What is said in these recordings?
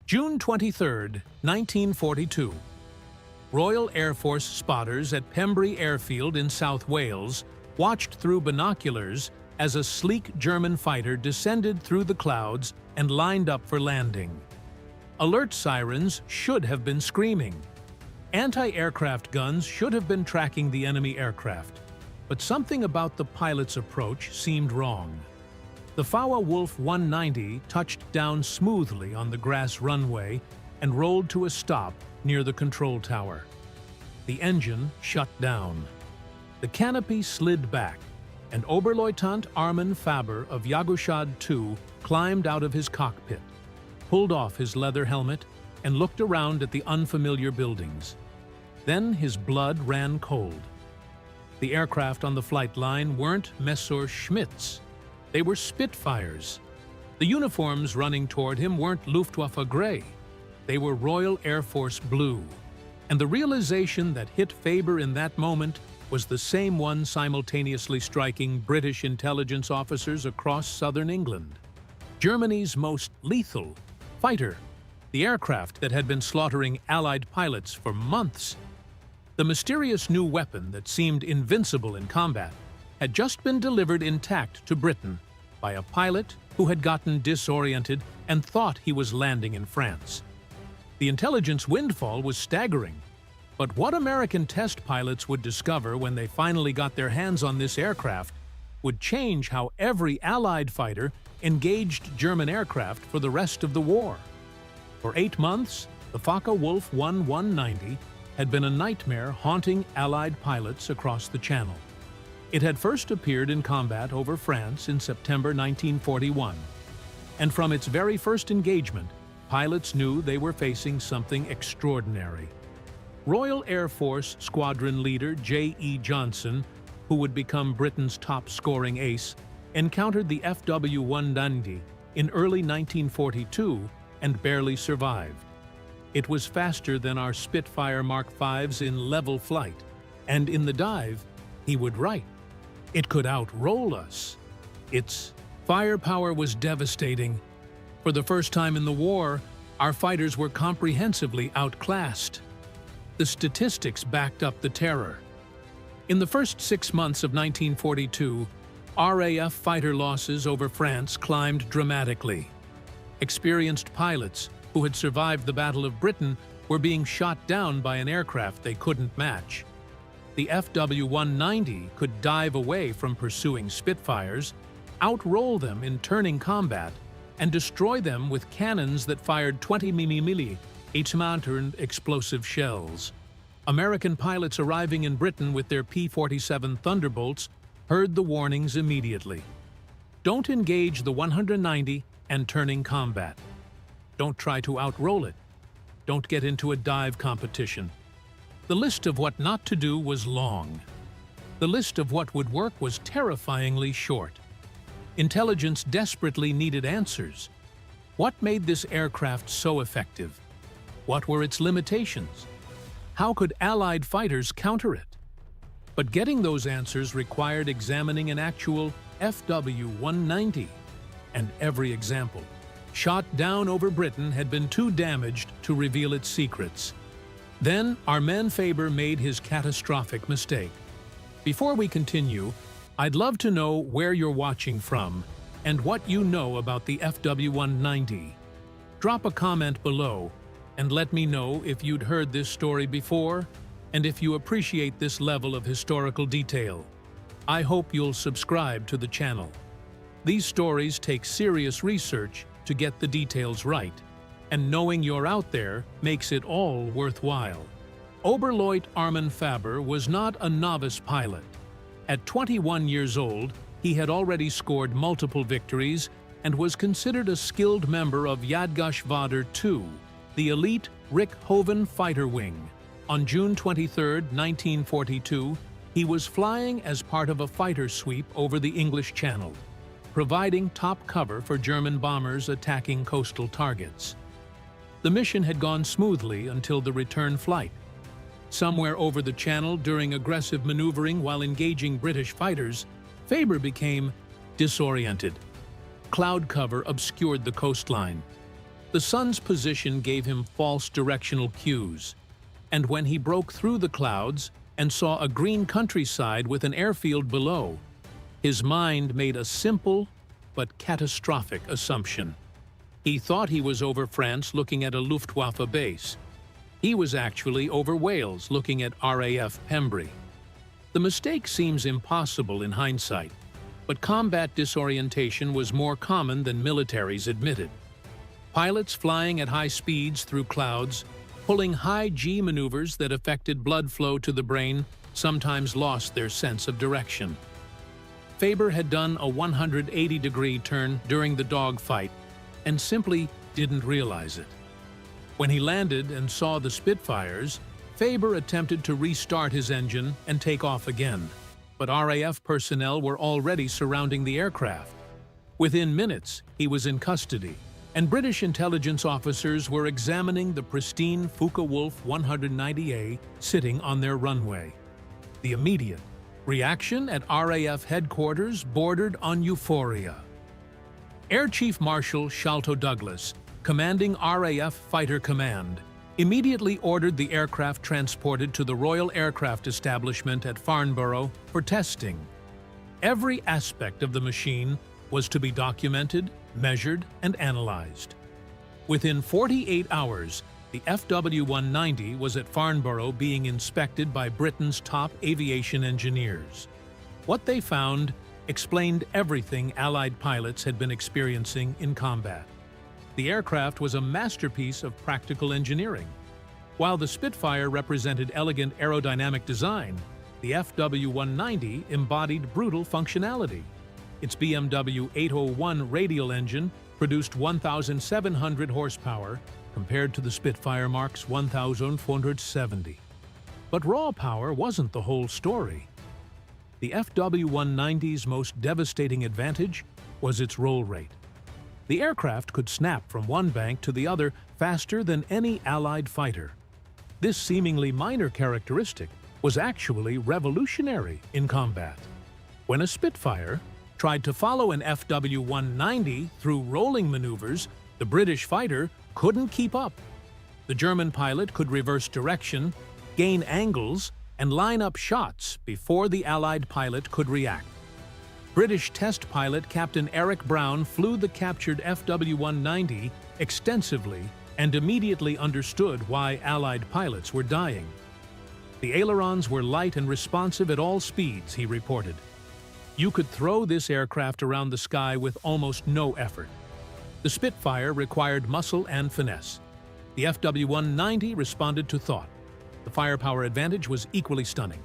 June 23, 1942. Royal Air Force spotters at Pembrey Airfield in South Wales watched through binoculars as a sleek German fighter descended through the clouds and lined up for landing. Alert sirens should have been screaming. Anti-aircraft guns should have been tracking the enemy aircraft, but something about the pilot's approach seemed wrong. The Focke-Wulf 190 touched down smoothly on the grass runway and rolled to a stop near the control tower. The engine shut down. The canopy slid back, and Oberleutnant Armin Faber of Jagdschad II climbed out of his cockpit, pulled off his leather helmet, and looked around at the unfamiliar buildings. Then his blood ran cold. The aircraft on the flight line weren't Messerschmitts. They were Spitfires. The uniforms running toward him weren't Luftwaffe gray. They were Royal Air Force blue. And the realization that hit Faber in that moment was the same one simultaneously striking British intelligence officers across southern England. Germany's most lethal fighter, the aircraft that had been slaughtering Allied pilots for months. The mysterious new weapon that seemed invincible in combat had just been delivered intact to Britain by a pilot who had gotten disoriented and thought he was landing in France. The intelligence windfall was staggering, but what American test pilots would discover when they finally got their hands on this aircraft would change how every Allied fighter engaged German aircraft for the rest of the war. For 8 months, the Focke-Wulf 190 had been a nightmare haunting Allied pilots across the Channel. It had first appeared in combat over France in September 1941, and from its very first engagement, pilots knew they were facing something extraordinary. Royal Air Force Squadron Leader J.E. Johnson, who would become Britain's top-scoring ace, encountered the FW-190 in early 1942 and barely survived. It was faster than our Spitfire Mark V's in level flight, and in the dive, he would write, "It could outroll us." Its firepower was devastating. For the first time in the war, our fighters were comprehensively outclassed. The statistics backed up the terror. In the first 6 months of 1942, RAF fighter losses over France climbed dramatically. Experienced pilots who had survived the Battle of Britain were being shot down by an aircraft they couldn't match. The FW-190 could dive away from pursuing Spitfires, outroll them in turning combat, and destroy them with cannons that fired 20 mm H-mounted explosive shells. American pilots arriving in Britain with their P-47 Thunderbolts heard the warnings immediately. Don't engage the 190 and turning combat. Don't try to outroll it. Don't get into a dive competition. The list of what not to do was long. The list of what would work was terrifyingly short. Intelligence desperately needed answers. What made this aircraft so effective? What were its limitations? How could Allied fighters counter it? But getting those answers required examining an actual FW-190, and every example shot down over Britain had been too damaged to reveal its secrets. Then Armin Faber made his catastrophic mistake. Before we continue, I'd love to know where you're watching from and what you know about the FW-190. Drop a comment below and let me know if you'd heard this story before and if you appreciate this level of historical detail. I hope you'll subscribe to the channel. These stories take serious research to get the details right, and knowing you're out there makes it all worthwhile. Oberleutnant Armin Faber was not a novice pilot. At 21 years old, he had already scored multiple victories and was considered a skilled member of Jagdschad II, the elite Richthofen fighter wing. On June 23, 1942, he was flying as part of a fighter sweep over the English Channel, providing top cover for German bombers attacking coastal targets. The mission had gone smoothly until the return flight. Somewhere over the Channel during aggressive maneuvering while engaging British fighters, Faber became disoriented. Cloud cover obscured the coastline. The sun's position gave him false directional cues, and when he broke through the clouds and saw a green countryside with an airfield below, his mind made a simple but catastrophic assumption. He thought he was over France looking at a Luftwaffe base. He was actually over Wales looking at RAF Pembry. The mistake seems impossible in hindsight, but combat disorientation was more common than militaries admitted. Pilots flying at high speeds through clouds, pulling high G maneuvers that affected blood flow to the brain, sometimes lost their sense of direction. Faber had done a 180-degree turn during the dogfight and simply didn't realize it. When he landed and saw the Spitfires, Faber attempted to restart his engine and take off again, but RAF personnel were already surrounding the aircraft. Within minutes, he was in custody, and British intelligence officers were examining the pristine Focke-Wulf 190A sitting on their runway. The immediate reaction at RAF headquarters bordered on euphoria. Air Chief Marshal Sholto Douglas, commanding RAF Fighter Command, immediately ordered the aircraft transported to the Royal Aircraft Establishment at Farnborough for testing. Every aspect of the machine was to be documented, measured, and analyzed. Within 48 hours, the FW-190 was at Farnborough being inspected by Britain's top aviation engineers. What they found explained everything Allied pilots had been experiencing in combat. The aircraft was a masterpiece of practical engineering. While the Spitfire represented elegant aerodynamic design, the FW-190 embodied brutal functionality. Its BMW 801 radial engine produced 1,700 horsepower compared to the Spitfire Mark's 1,470. But raw power wasn't the whole story. The FW-190's most devastating advantage was its roll rate. The aircraft could snap from one bank to the other faster than any Allied fighter. This seemingly minor characteristic was actually revolutionary in combat. When a Spitfire tried to follow an FW-190 through rolling maneuvers, the British fighter couldn't keep up. The German pilot could reverse direction, gain angles, and line up shots before the Allied pilot could react. British test pilot Captain Eric Brown flew the captured FW-190 extensively and immediately understood why Allied pilots were dying. The ailerons were light and responsive at all speeds, he reported. You could throw this aircraft around the sky with almost no effort. The Spitfire required muscle and finesse. The FW-190 responded to thought. The firepower advantage was equally stunning.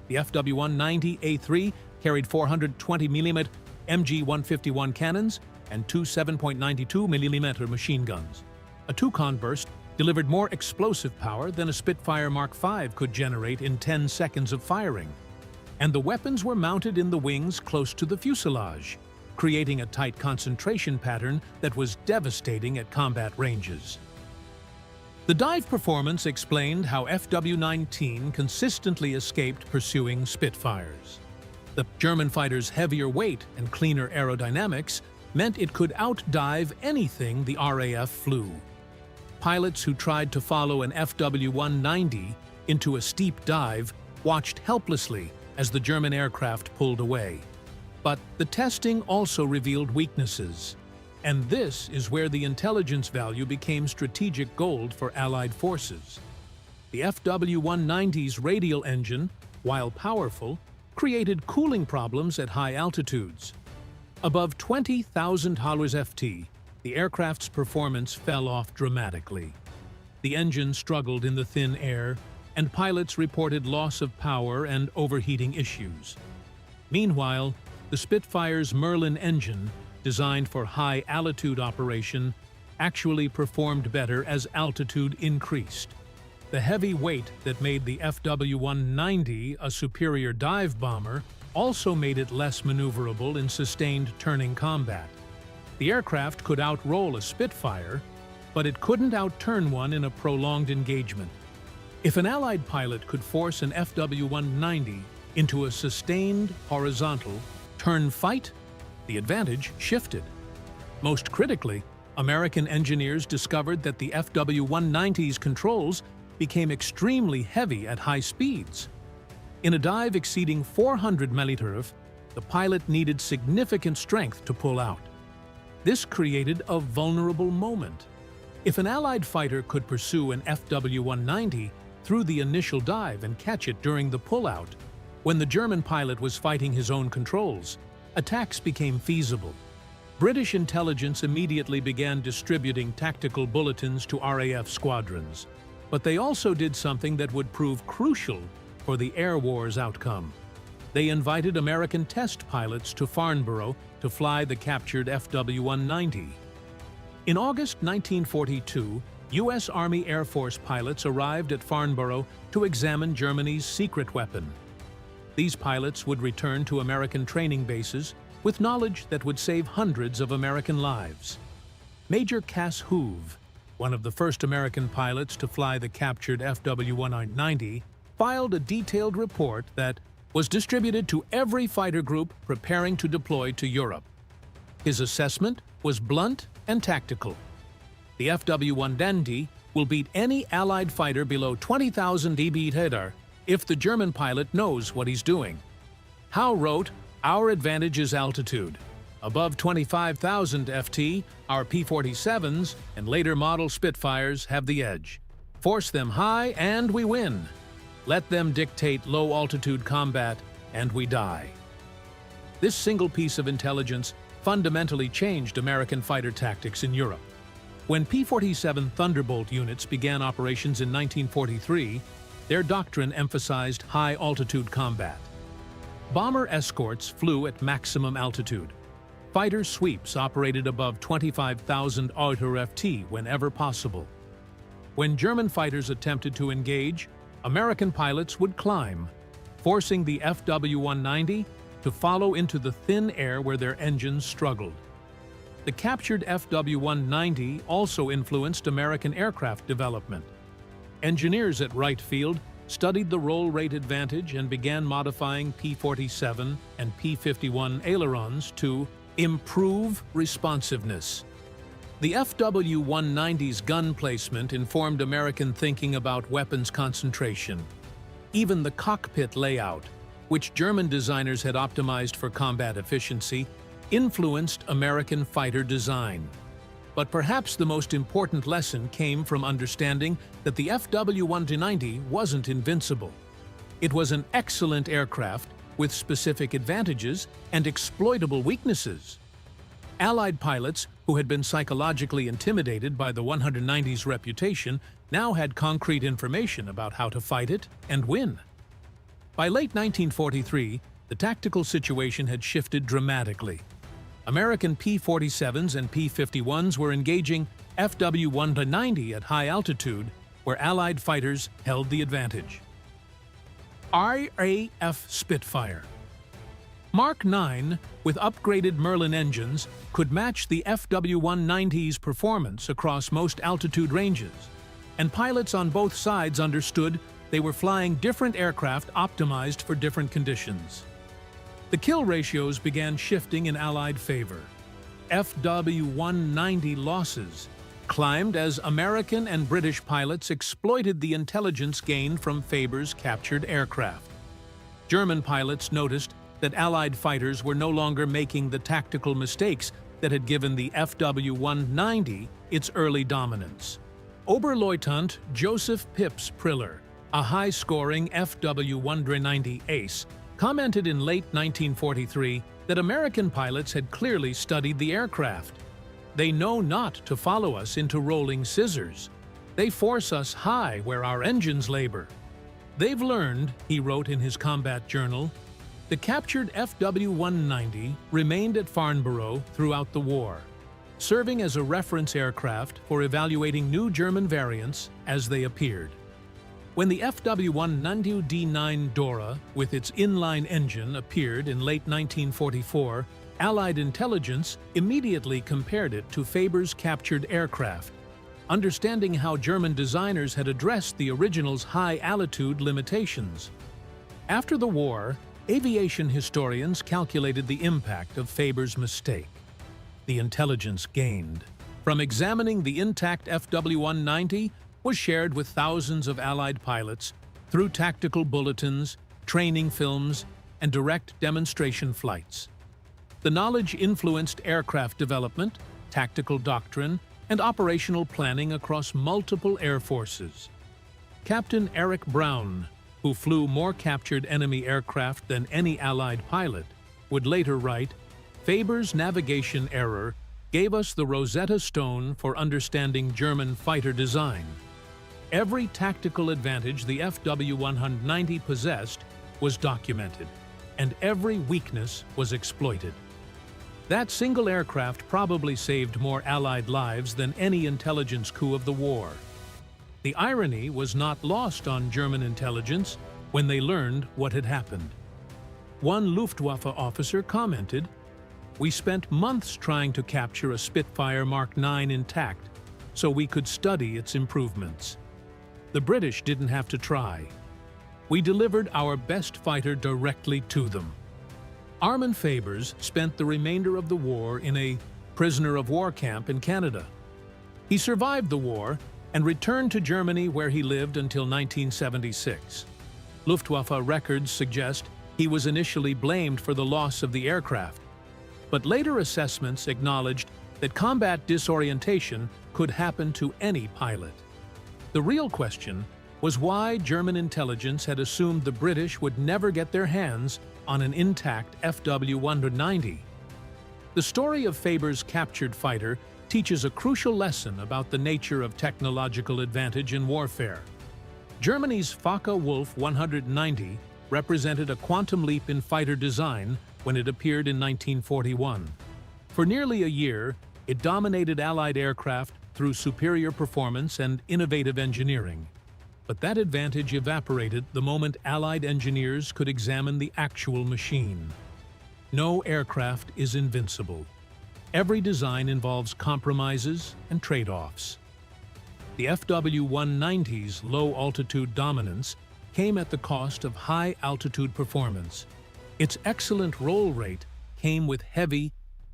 The FW-190A3 carried 420mm MG-151 cannons and two 7.92mm machine guns. A Toucan burst delivered more explosive power than a Spitfire Mark V could generate in 10 seconds of firing. And the weapons were mounted in the wings close to the fuselage, creating a tight concentration pattern that was devastating at combat ranges. The dive performance explained how FW-19 consistently escaped pursuing Spitfires. The German fighter's heavier weight and cleaner aerodynamics meant it could outdive anything the RAF flew. Pilots who tried to follow an FW-190 into a steep dive watched helplessly as the German aircraft pulled away. But the testing also revealed weaknesses. And this is where the intelligence value became strategic gold for Allied forces. The FW-190's radial engine, while powerful, created cooling problems at high altitudes. Above 20,000 ft, the aircraft's performance fell off dramatically. The engine struggled in the thin air, and pilots reported loss of power and overheating issues. Meanwhile, the Spitfire's Merlin engine, designed for high-altitude operation, actually performed better as altitude increased. The heavy weight that made the FW-190 a superior dive bomber also made it less maneuverable in sustained turning combat. The aircraft could outroll a Spitfire, but it couldn't outturn one in a prolonged engagement. If an Allied pilot could force an FW-190 into a sustained horizontal turn fight, the advantage shifted. Most critically, American engineers discovered that the FW-190's controls became extremely heavy at high speeds. In a dive exceeding 400 millirf, the pilot needed significant strength to pull out. This created a vulnerable moment. If an Allied fighter could pursue an FW-190 through the initial dive and catch it during the pullout, when the German pilot was fighting his own controls, attacks became feasible. British intelligence immediately began distributing tactical bulletins to RAF squadrons, but they also did something that would prove crucial for the air war's outcome. They invited American test pilots to Farnborough to fly the captured FW-190. In August 1942, U.S. Army Air Force pilots arrived at Farnborough to examine Germany's secret weapon. These pilots would return to American training bases with knowledge that would save hundreds of American lives. Major Cass Hoove, one of the first American pilots to fly the captured FW-190, filed a detailed report that was distributed to every fighter group preparing to deploy to Europe. His assessment was blunt and tactical. The FW-190 will beat any Allied fighter below 20,000 dB if the German pilot knows what he's doing. Howe wrote, "Our advantage is altitude. Above 25,000 FT, our P-47s and later model Spitfires have the edge. Force them high and we win. Let them dictate low-altitude combat and we die." This single piece of intelligence fundamentally changed American fighter tactics in Europe. When P-47 Thunderbolt units began operations in 1943, their doctrine emphasized high-altitude combat. Bomber escorts flew at maximum altitude. Fighter sweeps operated above 25,000 FT whenever possible. When German fighters attempted to engage, American pilots would climb, forcing the FW-190 to follow into the thin air where their engines struggled. The captured FW-190 also influenced American aircraft development. Engineers at Wright Field studied the roll rate advantage and began modifying P-47 and P-51 ailerons to improve responsiveness. The FW-190's gun placement informed American thinking about weapons concentration. Even the cockpit layout, which German designers had optimized for combat efficiency, influenced American fighter design. But perhaps the most important lesson came from understanding that the FW-190 wasn't invincible. It was an excellent aircraft with specific advantages and exploitable weaknesses. Allied pilots, who had been psychologically intimidated by the 190's reputation, now had concrete information about how to fight it and win. By late 1943, the tactical situation had shifted dramatically. American P-47s and P-51s were engaging FW-190 at high altitude, where Allied fighters held the advantage. RAF Spitfire. Mark 9, with upgraded Merlin engines, could match the FW-190's performance across most altitude ranges, and pilots on both sides understood they were flying different aircraft optimized for different conditions. The kill ratios began shifting in Allied favor. FW-190 losses climbed as American and British pilots exploited the intelligence gained from Faber's captured aircraft. German pilots noticed that Allied fighters were no longer making the tactical mistakes that had given the FW-190 its early dominance. Oberleutnant Joseph Pips Priller, a high-scoring FW-190 ace, commented in late 1943 that American pilots had clearly studied the aircraft. "They know not to follow us into rolling scissors. They force us high where our engines labor. They've learned," he wrote in his combat journal. The captured FW-190 remained at Farnborough throughout the war, serving as a reference aircraft for evaluating new German variants as they appeared. When the FW-190D9 Dora, with its inline engine, appeared in late 1944, Allied intelligence immediately compared it to Faber's captured aircraft, understanding how German designers had addressed the original's high-altitude limitations. After the war, aviation historians calculated the impact of Faber's mistake. The intelligence gained. from examining the intact FW-190 was shared with thousands of Allied pilots through tactical bulletins, training films, and direct demonstration flights. The knowledge influenced aircraft development, tactical doctrine, and operational planning across multiple air forces. Captain Eric Brown, who flew more captured enemy aircraft than any Allied pilot, would later write, "Faber's navigation error gave us the Rosetta Stone for understanding German fighter design. Every tactical advantage the FW-190 possessed was documented, and every weakness was exploited." That single aircraft probably saved more Allied lives than any intelligence coup of the war. The irony was not lost on German intelligence when they learned what had happened. One Luftwaffe officer commented, "We spent months trying to capture a Spitfire Mark 9 intact so we could study its improvements. The British didn't have to try. We delivered our best fighter directly to them." Armin Fabers spent the remainder of the war in a prisoner of war camp in Canada. He survived the war and returned to Germany, where he lived until 1976. Luftwaffe records suggest he was initially blamed for the loss of the aircraft, but later assessments acknowledged that combat disorientation could happen to any pilot. The real question was why German intelligence had assumed the British would never get their hands on an intact FW-190. The story of Faber's captured fighter teaches a crucial lesson about the nature of technological advantage in warfare. Germany's Focke-Wulf 190 represented a quantum leap in fighter design when it appeared in 1941. For nearly a year, it dominated Allied aircraft through superior performance and innovative engineering. But that advantage evaporated the moment Allied engineers could examine the actual machine. No aircraft is invincible. Every design involves compromises and trade-offs. The FW-190's low-altitude dominance came at the cost of high-altitude performance. Its excellent roll rate came with heavy,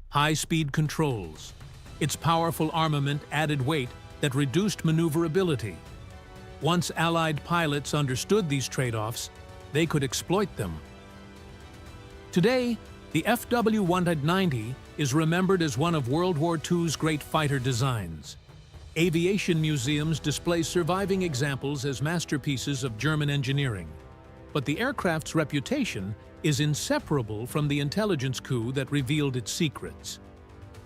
high-speed controls. Its powerful armament added weight that reduced maneuverability. Once Allied pilots understood these trade-offs, they could exploit them. Today, the FW-190 is remembered as one of World War II's great fighter designs. Aviation museums display surviving examples as masterpieces of German engineering. But the aircraft's reputation is inseparable from the intelligence coup that revealed its secrets.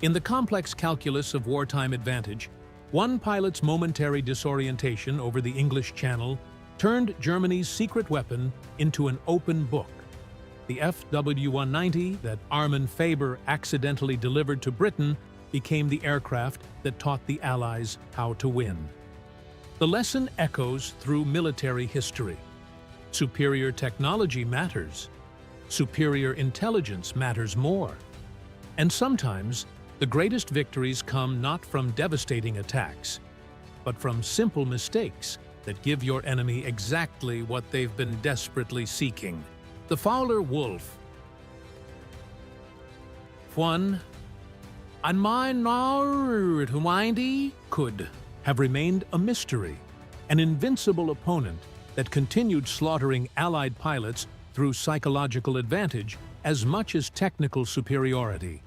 In the complex calculus of wartime advantage, one pilot's momentary disorientation over the English Channel turned Germany's secret weapon into an open book. The FW-190 that Armin Faber accidentally delivered to Britain became the aircraft that taught the Allies how to win. The lesson echoes through military history. Superior technology matters. Superior intelligence matters more. And sometimes, the greatest victories come not from devastating attacks, but from simple mistakes that give your enemy exactly what they've been desperately seeking. The Fowler-Wolf. One, on my could have remained a mystery, an invincible opponent that continued slaughtering Allied pilots through psychological advantage as much as technical superiority.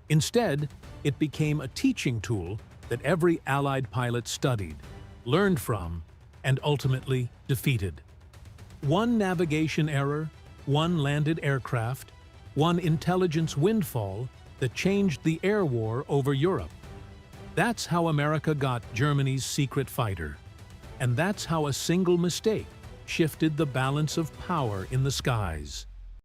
Instead, it became a teaching tool that every Allied pilot studied, learned from, and ultimately defeated. One navigation error, one landed aircraft, one intelligence windfall that changed the air war over Europe. That's how America got Germany's secret fighter. And that's how a single mistake shifted the balance of power in the skies.